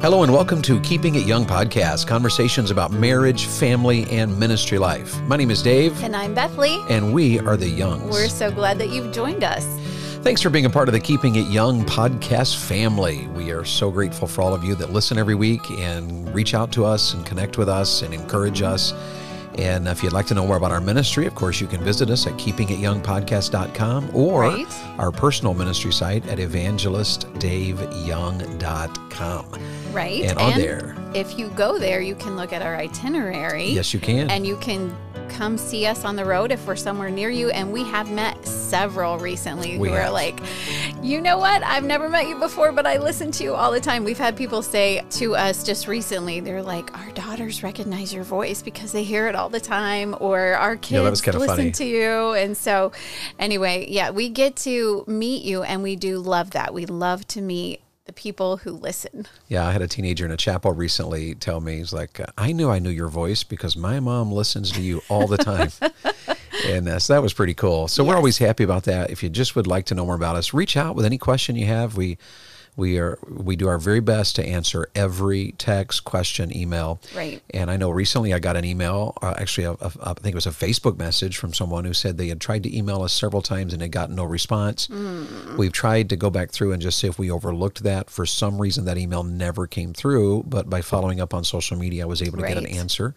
Hello and welcome to Keeping It Young podcast, conversations about marriage, family, and ministry life. My name is Dave. And I'm Bethlie. And we are the Youngs. We're so glad that you've joined us. Thanks for being a part of the Keeping It Young podcast family. We are so grateful for all of you that listen every week and reach out to us and connect with us and encourage us. And if you'd like to know more about our ministry, of course, you can visit us at keepingityoungpodcast.com or our personal ministry site at evangelistdaveyoung.com. Right. And on there, if you go there, you can look at our itinerary. Yes, you can. And you can come see us on the road if we're somewhere near you. And we have met several recently who are like, you know what? I've never met you before, but I listen to you all the time. We've had people say to us just recently, they're like, our daughters recognize your voice because they hear it all the time, or our kids listen to you. And so anyway, we get to meet you, and we do love that. We love to meet the people who listen. Yeah, I had a teenager in a chapel recently tell me, he's like, I knew your voice because my mom listens to you all the time. And so that was pretty cool. So we're always happy about that. If you just would like to know more about us, reach out with any question you have. We do our very best to answer every text, question, email. Right. And I know recently I got an email, I think it was a Facebook message from someone who said they had tried to email us several times and had gotten no response. We've tried to go back through and just see if we overlooked that. For some reason, that email never came through, but by following up on social media, I was able to get an answer.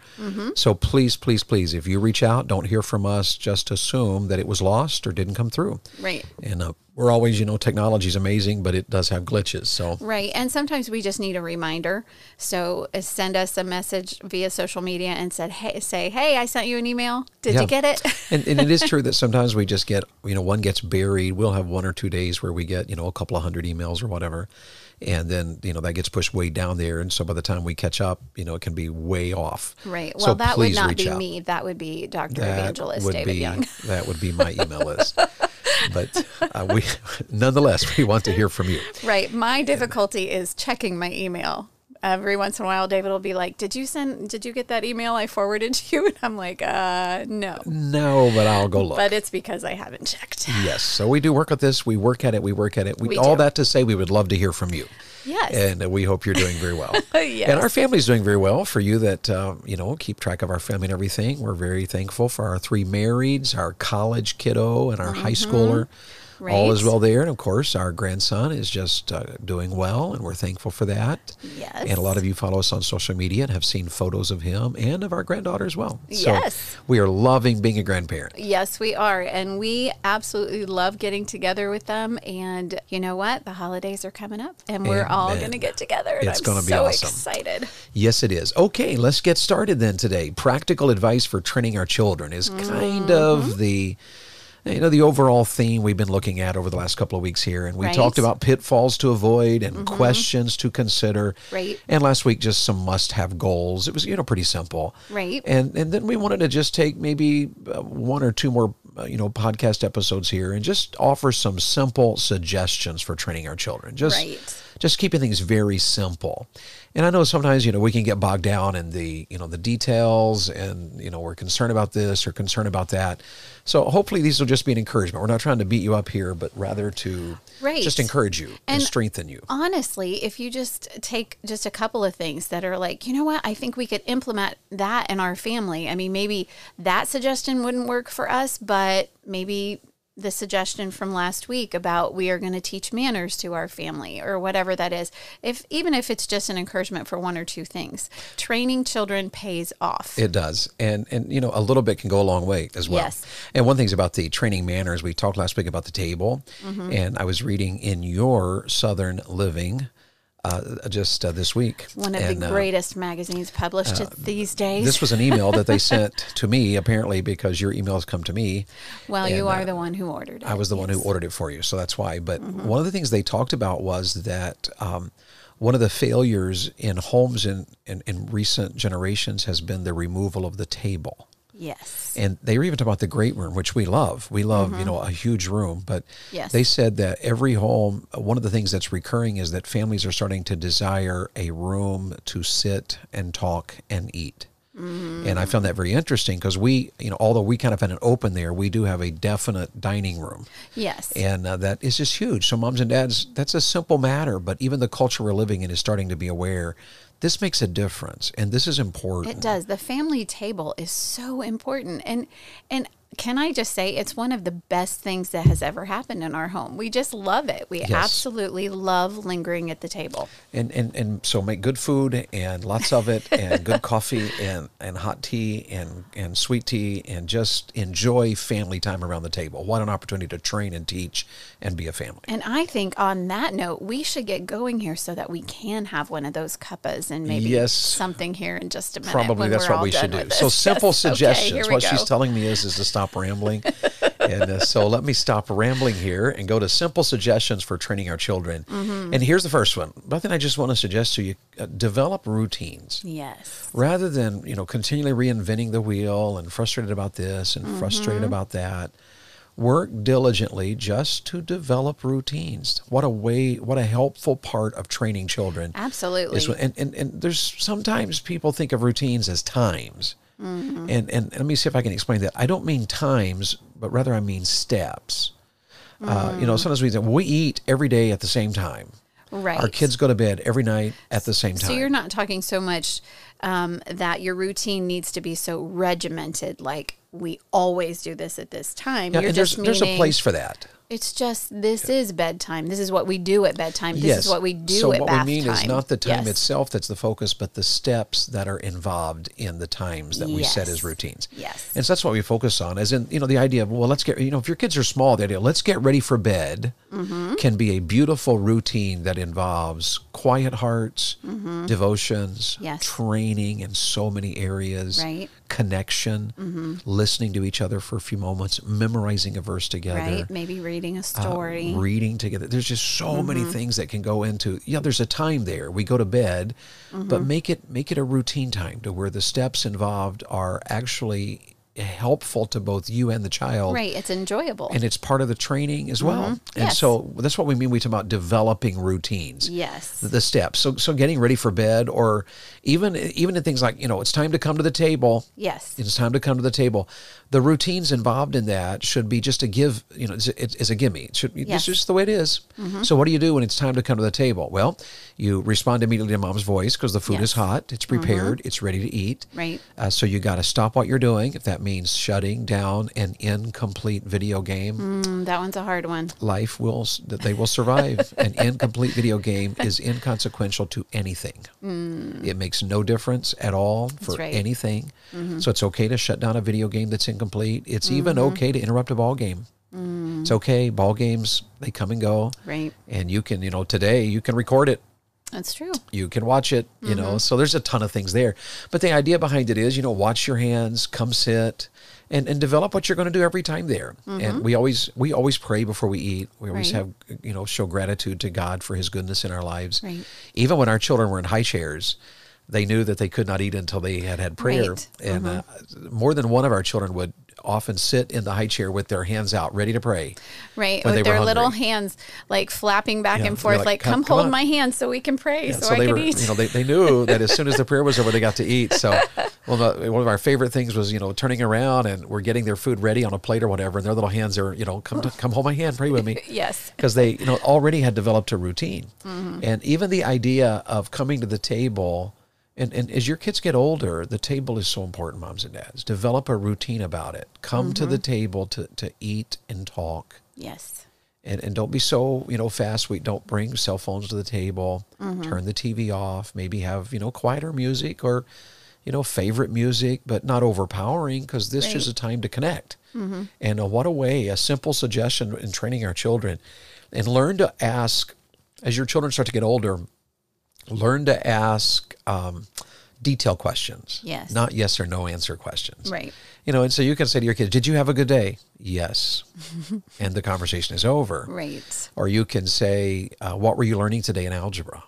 So please, please, please, if you reach out, don't hear from us, just assume that it was lost or didn't come through. Right. And we're always, technology is amazing, but it does have glitches. So right. And sometimes we just need a reminder. So send us a message via social media and say, hey, I sent you an email. Did you get it? and it is true that sometimes we just get, one gets buried. We'll have 1 or 2 days where we get, a couple of hundred emails or whatever. And then, that gets pushed way down there. And so by the time we catch up, it can be way off. Right. Well, so that would not be me. That would be Dr. Evangelist David Young. That would be my email list. But nonetheless, we want to hear from you. Right. My difficulty is checking my email. Every once in a while, David will be like, did you get that email I forwarded to you? And I'm like, no. No, but I'll go look. But it's because I haven't checked. Yes. So we do work at this. We work at it. All that to say, we would love to hear from you. Yes. And we hope you're doing very well. Yes. And our family's doing very well. For you that, keep track of our family and everything, we're very thankful for our 3 marrieds, our college kiddo, and our high schooler. Right. All is well there. And of course, our grandson is just doing well, and we're thankful for that. Yes. And a lot of you follow us on social media and have seen photos of him and of our granddaughter as well. Yes. So we are loving being a grandparent. Yes, we are. And we absolutely love getting together with them. And you know what? The holidays are coming up, and we're all going to get together. And it's going to be so awesome. Excited. Yes, it is. Okay, let's get started then today. Practical advice for training our children is kind of the overall theme we've been looking at over the last couple of weeks here. And we talked about pitfalls to avoid and questions to consider. Right. And last week, just some must-have goals. It was, pretty simple. Right. And then we wanted to just take maybe 1 or 2 more, podcast episodes here and just offer some simple suggestions for training our children. Just keeping things very simple. And I know sometimes, we can get bogged down in the details and, we're concerned about this or concerned about that. So hopefully these will just be an encouragement. We're not trying to beat you up here, but rather to just encourage you and strengthen you. Honestly, if you just take just a couple of things that are like, you know what, I think we could implement that in our family. I mean, maybe that suggestion wouldn't work for us, but maybe the suggestion from last week about we are going to teach manners to our family or whatever that is, even if it's just an encouragement for 1 or 2 things, training children pays off. It does. And a little bit can go a long way as well. Yes. And one thing's about the training manners, we talked last week about the table, and I was reading in your Southern Living just this week. One of the greatest magazines published these days. This was an email that they sent to me, apparently, because your emails come to me. Well, you are the one who ordered it. I was the one who ordered it for you, so that's why. But one of the things they talked about was that one of the failures in homes in recent generations has been the removal of the table. Yes. And they were even talking about the great room, which we love. We love, a huge room. But they said that every home, one of the things that's recurring is that families are starting to desire a room to sit and talk and eat. And I found that very interesting because we, although we kind of had an open there, we do have a definite dining room. Yes. And that is just huge. So moms and dads, that's a simple matter, but even the culture we're living in is starting to be aware this makes a difference, and this is important. It does. The family table is so important. And can I just say, it's one of the best things that has ever happened in our home. We just love it. We absolutely love lingering at the table. And so make good food and lots of it, and good coffee and hot tea and sweet tea, and just enjoy family time around the table. What an opportunity to train and teach and be a family. And I think on that note, we should get going here so that we can have one of those cuppas and maybe something here in just a minute. Probably that's what we should do. So simple suggestions. What she's telling me is to stop rambling. And so let me stop rambling here and go to simple suggestions for training our children. And here's the first one. Bethany, I just want to suggest to you, develop routines. Yes. Rather than, continually reinventing the wheel and frustrated about this and frustrated about that. Work diligently just to develop routines. What a helpful part of training children. Absolutely. And there's sometimes people think of routines as times. And let me see if I can explain that. I don't mean times, but rather I mean steps. Sometimes we eat every day at the same time. Right. Our kids go to bed every night at the same time. So you're not talking so much that your routine needs to be so regimented, like we always do this at this time. Yeah, you're there's a place for that. It's just, this is bedtime. This is what we do at bedtime. This is what we do at bath time. So what we mean is not the time itself that's the focus, but the steps that are involved in the times that we set as routines. Yes. And so that's what we focus on, as in, the idea of, well, let's get, if your kids are small, the idea, let's get ready for bed can be a beautiful routine that involves quiet hearts, devotions, training in so many areas, connection, listening to each other for a few moments, memorizing a verse together. Right, maybe reading a story. Reading together. There's just so many things that can go into, there's a time there. We go to bed, but make it a routine time to where the steps involved are actually helpful to both you and the child. Right, it's enjoyable. And it's part of the training as well. And so that's what we mean. We talk about developing routines. Yes. The steps. So getting ready for bed, or even in things like, it's time to come to the table. Yes. It's time to come to the table. The routines involved in that should be just a give, it's a gimme. It's just the way it is. So what do you do when it's time to come to the table? Well, you respond immediately to mom's voice because the food is hot, it's prepared, it's ready to eat. Right. So you got to stop what you're doing. If that means shutting down an incomplete video game. That one's a hard one. They will survive. An incomplete video game is inconsequential to anything. It makes no difference at all for anything. So it's okay to shut down a video game that's incomplete. It's even okay to interrupt a ball game. It's okay. Ball games, they come and go. Right. And you can, today you can record it. That's true. You can watch it, so there's a ton of things there. But the idea behind it is, wash your hands, come sit, and develop what you're going to do every time there. And we always pray before we eat. We always have, show gratitude to God for his goodness in our lives. Right. Even when our children were in high chairs, they knew that they could not eat until they had prayer. Right. And more than one of our children would often sit in the high chair with their hands out, ready to pray. Right, with their little hands like flapping back and forth, like come hold my hand so we can pray, so I can eat. They knew that as soon as the prayer was over, they got to eat. So, one of our favorite things was, turning around and we're getting their food ready on a plate or whatever, and their little hands are, come hold my hand, pray with me. Yes. Because they, already had developed a routine. And even the idea of coming to the table. And as your kids get older, the table is so important, moms and dads. Develop a routine about it. Come to the table to eat and talk. Yes. And don't be so, fast. Don't bring cell phones to the table. Turn the TV off. Maybe have, quieter music or, favorite music, but not overpowering, because this is a time to connect. And what a way, a simple suggestion in training our children. And learn to ask, as your children start to get older, learn to ask detailed questions. Yes. Not yes or no answer questions. Right. And so you can say to your kids, did you have a good day? Yes. And the conversation is over. Right. Or you can say, what were you learning today in algebra?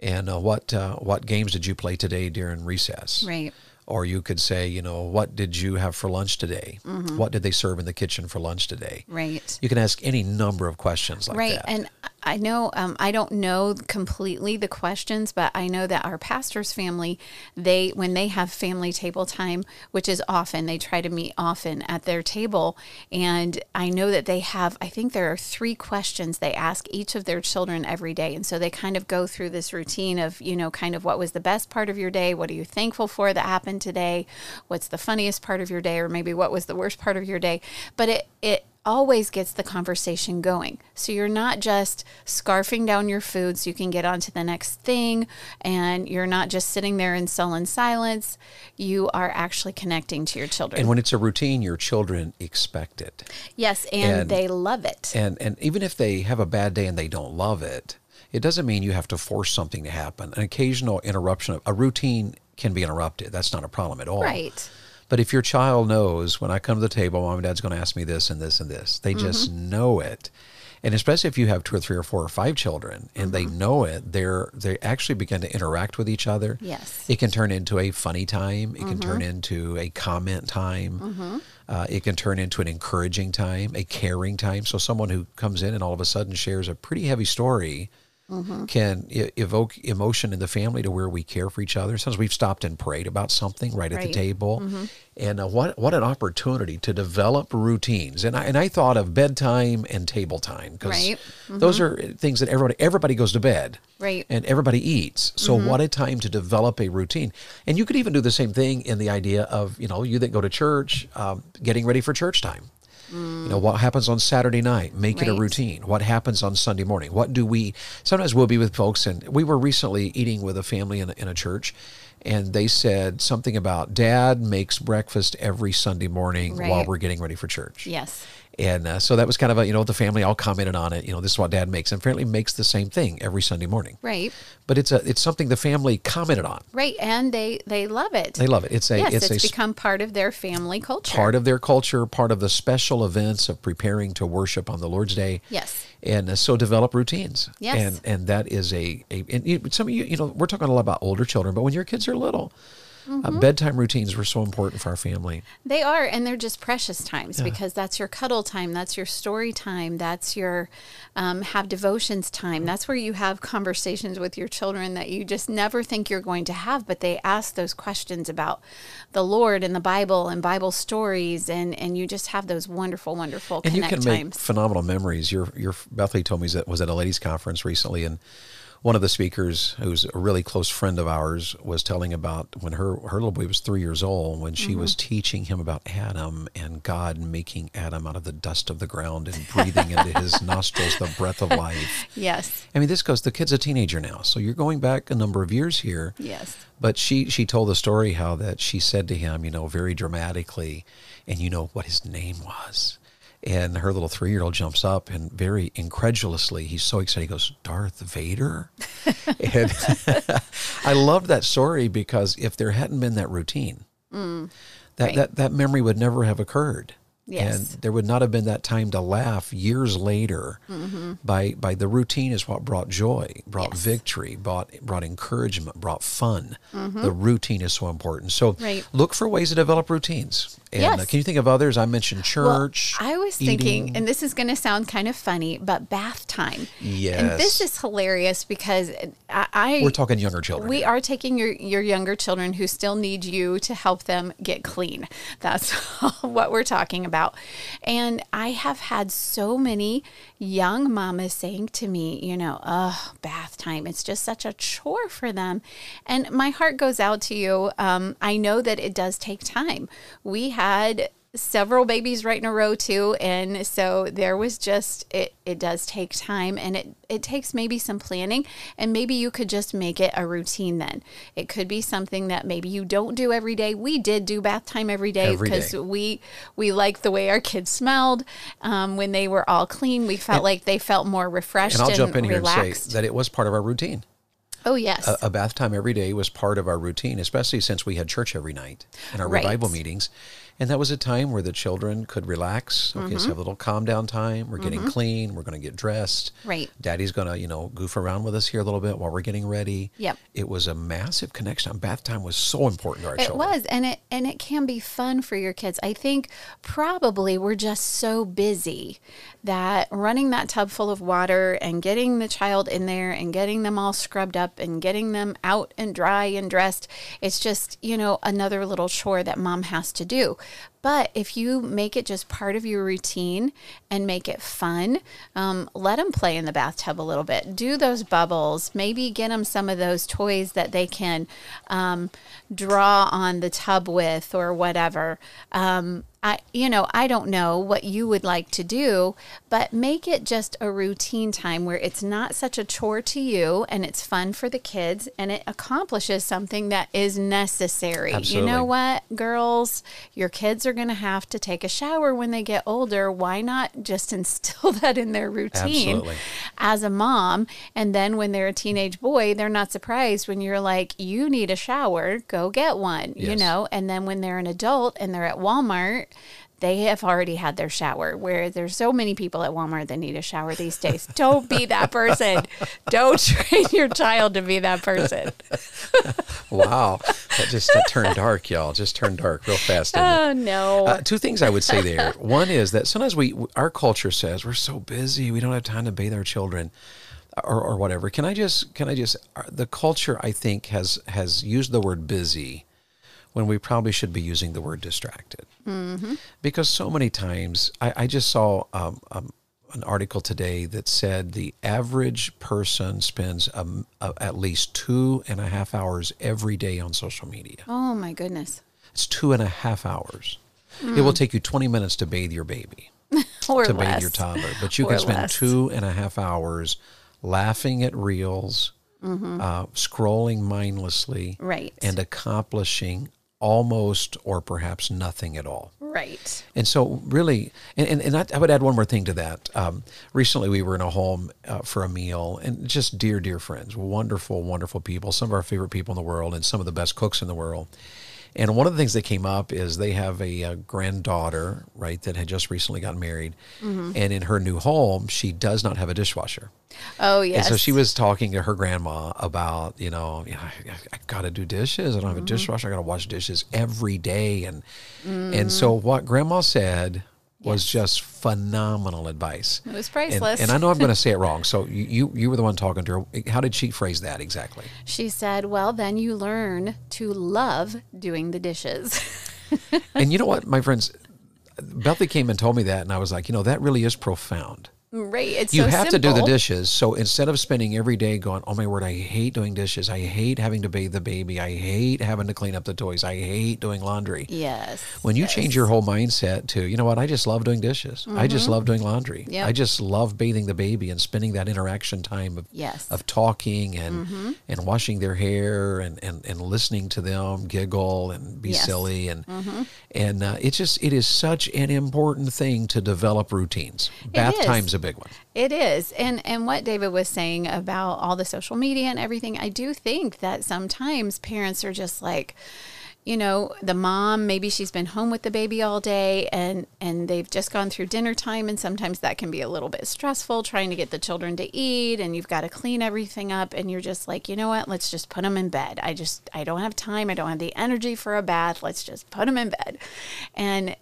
And what games did you play today during recess? Right. Or you could say, you know, what did you have for lunch today? Mm-hmm. What did they serve in the kitchen for lunch today? Right. You can ask any number of questions like that. And I know, I don't know completely the questions, but I know that our pastor's family, when they have family table time, which is often, they try to meet often at their table. And I know that they have, I think there are 3 questions they ask each of their children every day. And so they kind of go through this routine of, you know, kind of what was the best part of your day? What are you thankful for that happened today? What's the funniest part of your day? Or maybe what was the worst part of your day? But it always gets the conversation going. So you're not just scarfing down your food so you can get on to the next thing, and you're not just sitting there in sullen silence. You are actually connecting to your children. And when it's a routine, your children expect it. Yes, and they love it. And even if they have a bad day and they don't love it, it doesn't mean you have to force something to happen. An occasional interruption, a routine can be interrupted. That's not a problem at all. Right. But if your child knows, when I come to the table, Mom and Dad's going to ask me this and this and this, they just know it. And especially if you have 2 or 3 or 4 or 5 children and they know it, they actually begin to interact with each other. Yes. It can turn into a funny time. It can turn into a comment time. It can turn into an encouraging time, a caring time. So someone who comes in and all of a sudden shares a pretty heavy story can evoke emotion in the family to where we care for each other. Sometimes we've stopped and prayed about something right at the table. And what an opportunity to develop routines. And I thought of bedtime and table time, because those are things that everybody goes to bed. Right. And everybody eats. So what a time to develop a routine. And you could even do the same thing in the idea of, you know, you that go to church, getting ready for church time. You know, what happens on Saturday night, make it a routine. What happens on Sunday morning? What do we, sometimes we'll be with folks, and we were recently eating with a family in a church, and they said something about Dad makes breakfast every Sunday morning while we're getting ready for church. Yes. And so that was kind of a, you know, the family all commented on it. You know, this is what Dad makes, and apparently makes the same thing every Sunday morning. Right. But it's something the family commented on. Right, and they love it. They love it. It's become part of their family culture. Part of their culture, part of the special events of preparing to worship on the Lord's Day. Yes. And so develop routines. Yes. And that is some of you know, we're talking a lot about older children, but when your kids are little, bedtime routines were so important for our family. They are, and they're just precious times because that's your cuddle time, that's your story time, that's your have devotions time. That's where you have conversations with your children that you just never think you're going to have, but they ask those questions about the Lord and the Bible and Bible stories, and you just have those wonderful, wonderful connect times. And you can make phenomenal memories. Your Bethlie told me that was at a ladies' conference recently, and one of the speakers, who's a really close friend of ours, was telling about when her little boy was 3 years old, when she was teaching him about Adam and God making Adam out of the dust of the ground and breathing into his nostrils the breath of life. Yes. I mean, the kid's a teenager now, so you're going back a number of years here. Yes. But she told the story how that she said to him, you know, very dramatically, and you know what his name was. And her little 3-year-old jumps up and very incredulously, he's so excited, he goes, Darth Vader? And I loved that story, because if there hadn't been that routine, that memory would never have occurred. Yes. And there would not have been that time to laugh years later. By the routine is what brought joy, brought victory, brought encouragement, brought fun. The routine is so important. So look for ways to develop routines. And can you think of others? I mentioned church. Well, I was thinking, and this is going to sound kind of funny, but bath time. Yes. And this is hilarious because we're talking younger children. We are taking your younger children who still need you to help them get clean. That's what we're talking about. And I have had so many young mamas saying to me, you know, bath time, it's just such a chore for them. And my heart goes out to you. I know that it does take time. We had several babies right in a row too, and so there was just it does take time, and it takes maybe some planning, and maybe you could just make it a routine. Then it could be something that maybe you don't do every day. We did do bath time every day because we liked the way our kids smelled when they were all clean. We felt like they felt more refreshed and relaxed. And I'll jump in here and say that it was part of our routine. Oh, yes. A bath time every day was part of our routine, especially since we had church every night in our revival meetings. And that was a time where the children could relax. Okay, so have a little calm down time. We're getting clean. We're going to get dressed. Right. Daddy's going to, goof around with us here a little bit while we're getting ready. Yep. It was a massive connection. Bath time was so important to our children. It was, and it can be fun for your kids. I think probably we're just so busy that running that tub full of water and getting the child in there and getting them all scrubbed up and getting them out and dry and dressed, it's just, another little chore that mom has to do. But if you make it just part of your routine and make it fun, let them play in the bathtub a little bit. Do those bubbles. Maybe get them some of those toys that they can draw on the tub with or whatever. I don't know what you would like to do, but make it just a routine time where it's not such a chore to you and it's fun for the kids and it accomplishes something that is necessary. Absolutely. You know what, girls? Your kids are going to have to take a shower when they get older. Why not just instill that in their routine as a mom? And then when they're a teenage boy, they're not surprised when you're like, you need a shower, go get one, and then when they're an adult and they're at Walmart, they have already had their shower, where there's so many people at Walmart that need a shower these days. Don't be that person. Don't train your child to be that person. Wow. That turned dark, y'all. Just turned dark real fast. Oh, no. Two things I would say there. One is that sometimes our culture says we're so busy, we don't have time to bathe our children or whatever. Can I just, the culture, I think, has used the word busy when we probably should be using the word distracted. Because so many times, I just saw an article today that said the average person spends at least 2.5 hours every day on social media. Oh, my goodness. It's 2.5 hours. It will take you 20 minutes to bathe your baby, or to less. bathe your toddler. But you can spend 2.5 hours laughing at reels, scrolling mindlessly, and accomplishing almost or perhaps nothing at all. Right. And so really, and I would add one more thing to that. Recently we were in a home for a meal, and just dear, dear friends, wonderful, wonderful people, some of our favorite people in the world and some of the best cooks in the world. And one of the things that came up is they have a granddaughter, right, that had just recently gotten married. And in her new home, she does not have a dishwasher. Oh, yes. And so she was talking to her grandma about, I got to do dishes. I don't have a dishwasher. I got to wash dishes every day. And so what grandma said was just phenomenal advice. It was priceless. And I know I'm going to say it wrong. So you were the one talking to her. How did she phrase that exactly? She said, well, then you learn to love doing the dishes. And you know what, my friends, Bethlie came and told me that, and I was like, that really is profound. Right. It's you so have simple. to do the dishes. So instead of spending every day going, oh my word, I hate doing dishes. I hate having to bathe the baby. I hate having to clean up the toys. I hate doing laundry. Yes. When you change your whole mindset to, you know what, I just love doing dishes. I just love doing laundry. I just love bathing the baby and spending that interaction time of talking and washing their hair and listening to them giggle and be silly. And it is such an important thing to develop routines. Bath time's a big one. It is. And what David was saying about all the social media and everything, I do think that sometimes parents are just like, the mom, maybe she's been home with the baby all day and they've just gone through dinner time, and sometimes that can be a little bit stressful trying to get the children to eat, and you've got to clean everything up, and you're just like, you know what, let's just put them in bed. I don't have time. I don't have the energy for a bath. Let's just put them in bed. And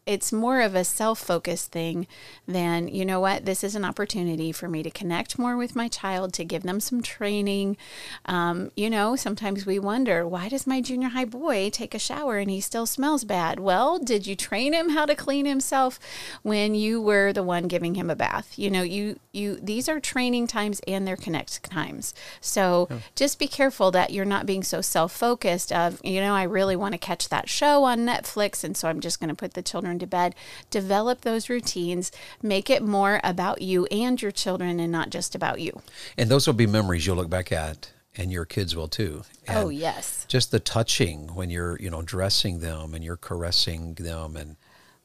it's more of a self-focused thing than, you know what, this is an opportunity for me to connect more with my child, to give them some training. Sometimes we wonder, why does my junior high boy take a shower and he still smells bad? Well, did you train him how to clean himself when you were the one giving him a bath? These are training times and they're connect times. So just be careful that you're not being so self-focused of, I really want to catch that show on Netflix, and so I'm just going to put the children to bed. Develop those routines. Make it more about you and your children and not just about you. And those will be memories you'll look back at, and your kids will too. And oh, yes. Just the touching when you're, dressing them and you're caressing them, and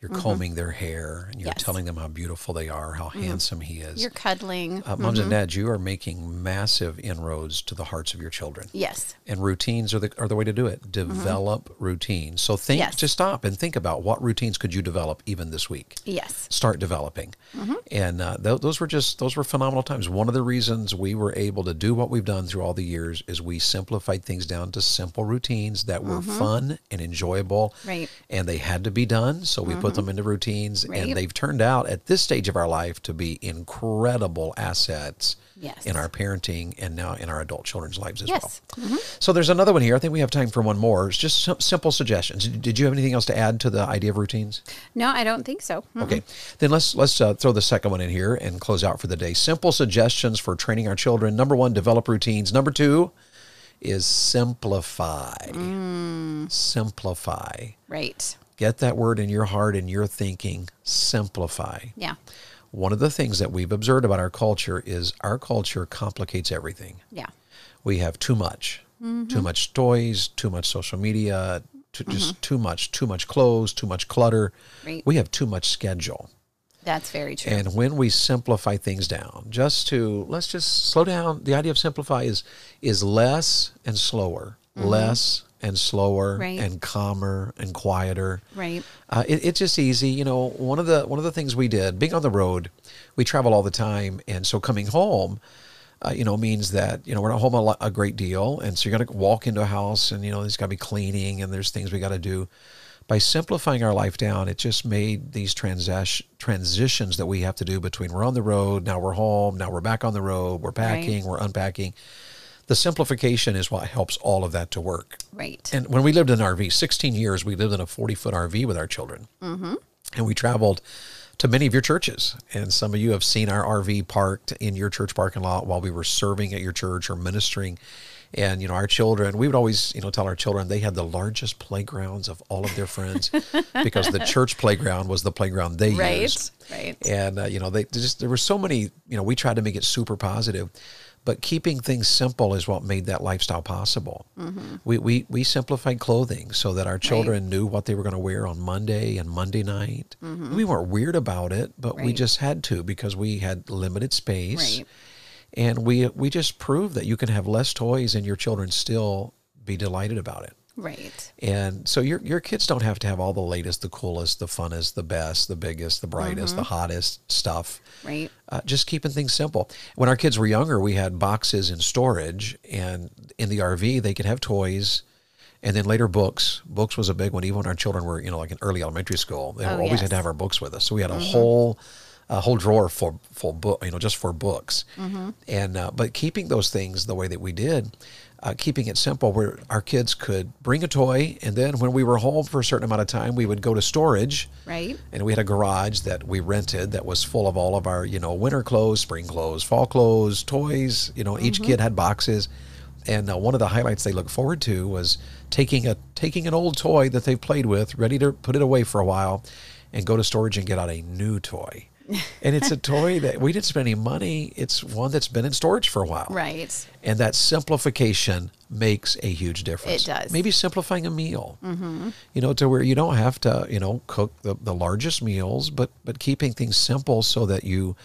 You're combing their hair, and you're telling them how beautiful they are, how handsome he is. You're cuddling. Moms and dads, you are making massive inroads to the hearts of your children. Yes. And routines are the way to do it. Develop routines. So just stop and think about what routines could you develop even this week. Yes. Start developing. And those were phenomenal times. One of the reasons we were able to do what we've done through all the years is we simplified things down to simple routines that were fun and enjoyable. Right. And they had to be done. So we put them into routines, and they've turned out at this stage of our life to be incredible assets in our parenting and now in our adult children's lives as well. So there's another one here. I think we have time for one more. It's just some simple suggestions. Did you have anything else to add to the idea of routines? No, I don't think so. Okay, then let's throw the second one in here and close out for the day. Simple suggestions for training our children. Number 1, develop routines. Number 2 is simplify. Simplify. Right. Get that word in your heart and your thinking. Simplify. Yeah. One of the things that we've observed about our culture is our culture complicates everything. Yeah. We have too much. Too much toys, too much social media, just too much clothes, too much clutter. Right. We have too much schedule. That's very true. And when we simplify things down, let's just slow down. The idea of simplify is less and slower. Less and slower and calmer and quieter. Right. It's just easy. You know, one of the things we did, being on the road, we travel all the time. And so coming home, means that, we're not home a great deal. And so you're going to walk into a house and, there's got to be cleaning and there's things we got to do. By simplifying our life down, it just made these transitions that we have to do between we're on the road, now we're home, now we're back on the road, we're packing, we're unpacking. The simplification is what helps all of that to work. Right. And when we lived in an RV, 16 years, we lived in a 40-foot RV with our children. And we traveled to many of your churches. And some of you have seen our RV parked in your church parking lot while we were serving at your church or ministering. And, our children, we would always, tell our children they had the largest playgrounds of all of their friends because the church playground was the playground they used. Right. And, there were so many, we tried to make it super positive. But keeping things simple is what made that lifestyle possible. We simplified clothing so that our children knew what they were going to wear on Monday and Monday night. We weren't weird about it, but we just had to because we had limited space. Right. And we just proved that you can have less toys and your children still be delighted about it. Right. And so your kids don't have to have all the latest, the coolest, the funnest, the best, the biggest, the brightest, the hottest stuff. Right. Just keeping things simple. When our kids were younger, we had boxes in storage, and in the RV, they could have toys, and then later books. Books was a big one. Even when our children were, like in early elementary school, they always had to have our books with us. So we had a whole drawer full book, just for books. And but keeping those things the way that we did. Keeping it simple where our kids could bring a toy, and then when we were home for a certain amount of time, we would go to storage. Right. And we had a garage that we rented that was full of all of our, winter clothes, spring clothes, fall clothes, toys. Each kid had boxes. And one of the highlights they look forward to was taking an old toy that they've played with, ready to put it away for a while, and go to storage and get out a new toy. And it's a toy that we didn't spend any money. It's one that's been in storage for a while. Right. And that simplification makes a huge difference. It does. Maybe simplifying a meal, to where you don't have to, cook the largest meals, but keeping things simple so that you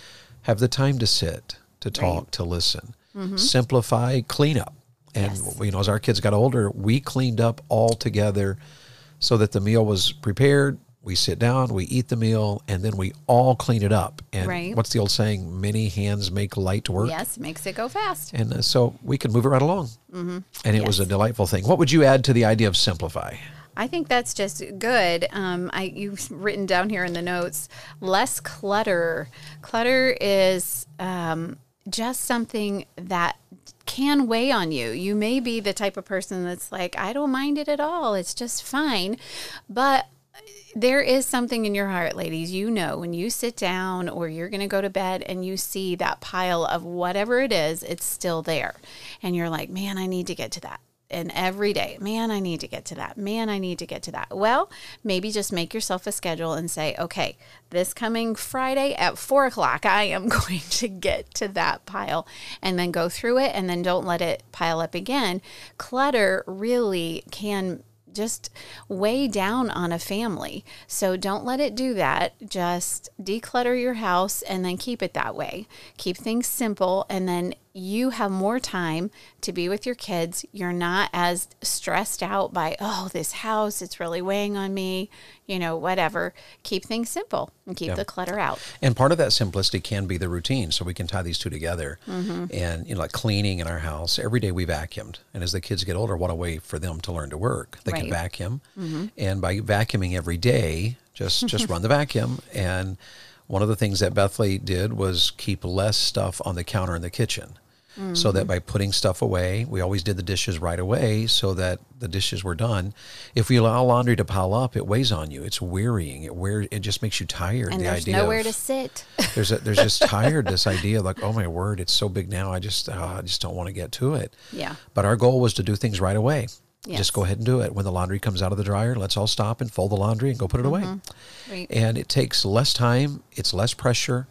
have the time to sit, to talk, to listen. Simplify cleanup. And, as our kids got older, we cleaned up all together so that the meal was prepared. We sit down, we eat the meal, and then we all clean it up. And what's the old saying? Many hands make light work. Yes, makes it go fast. And so we could move it right along. And it was a delightful thing. What would you add to the idea of simplify? I think that's just good. You've written down here in the notes, less clutter. Clutter is just something that can weigh on you. You may be the type of person that's like, I don't mind it at all. It's just fine. But there is something in your heart, ladies, when you sit down or you're going to go to bed and you see that pile of whatever it is, it's still there. And you're like, man, I need to get to that. And every day, man, I need to get to that. Man, I need to get to that. Well, maybe just make yourself a schedule and say, okay, this coming Friday at 4:00, I am going to get to that pile, and then go through it, and then don't let it pile up again. Clutter really can just weigh down on a family. So don't let it do that. Just declutter your house and then keep it that way. Keep things simple, and then you have more time to be with your kids. You're not as stressed out by, oh, this house, it's really weighing on me, whatever. Keep things simple and keep the clutter out. And part of that simplicity can be the routine. So we can tie these two together. And, like cleaning in our house, every day we vacuumed. And as the kids get older, what a way for them to learn to work. They can vacuum. And by vacuuming every day, just run the vacuum. And one of the things that Bethlie did was keep less stuff on the counter in the kitchen. So that by putting stuff away, we always did the dishes right away so that the dishes were done. If we allow laundry to pile up, it weighs on you. It's wearying. It just makes you tired. And there's nowhere to sit. There's just tired, this idea like, oh my word, it's so big now. I just don't want to get to it. Yeah. But our goal was to do things right away. Yes. Just go ahead and do it. When the laundry comes out of the dryer, let's all stop and fold the laundry and go put it away. Right. And it takes less time. It's less pressure.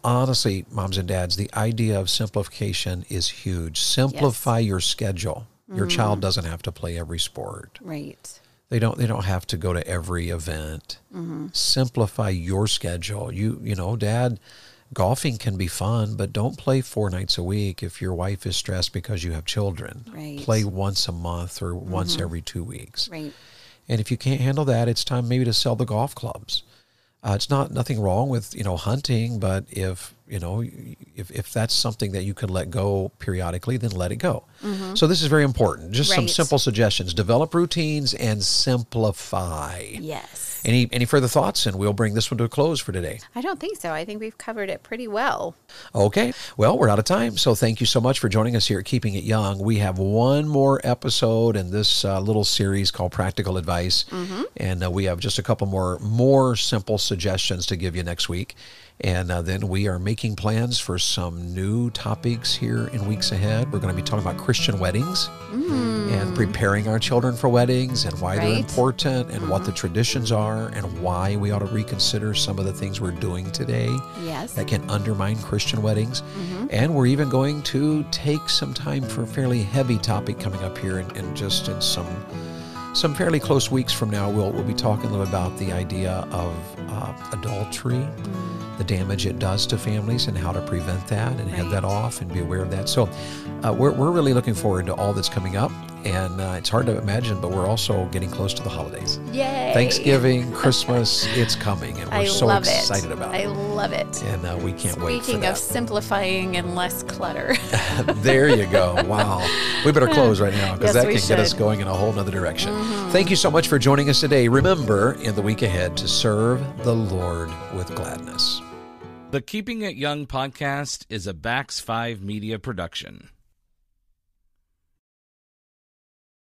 Honestly, moms and dads, the idea of simplification is huge. Simplify your schedule. Your child doesn't have to play every sport. Right. They don't have to go to every event. Simplify your schedule. Dad, golfing can be fun, but don't play 4 nights a week if your wife is stressed because you have children. Right. Play once a month or once every 2 weeks. Right. And if you can't handle that, it's time maybe to sell the golf clubs. It's nothing wrong with, hunting, but if that's something that you can let go periodically, then let it go. So this is very important. Just some simple suggestions. Develop routines and simplify. Yes. Any further thoughts? And we'll bring this one to a close for today. I don't think so. I think we've covered it pretty well. Okay. Well, we're out of time. So thank you so much for joining us here at Keeping It Young. We have one more episode in this little series called Practical Advice. And we have just a couple more simple suggestions to give you next week. And then we are making plans for some new topics here in weeks ahead. We're going to be talking about Christian weddings and preparing our children for weddings and why they're important and what the traditions are and why we ought to reconsider some of the things we're doing today that can undermine Christian weddings. And we're even going to take some time for a fairly heavy topic coming up here and just in some fairly close weeks from now, we'll be talking a little about the idea of adultery, the damage it does to families and how to prevent that and head that off and be aware of that. So we're really looking forward to all that's coming up. And it's hard to imagine, but we're also getting close to the holidays. Yay! Thanksgiving, Christmas, it's coming. And we're so excited about it. I love it. And we can't wait for that. Speaking of simplifying and less clutter. There you go. Wow. We better close right now because that can get us going in a whole other direction. Thank you so much for joining us today. Remember, in the week ahead, to serve the Lord with gladness. The Keeping It Young podcast is a Bax 5 Media production.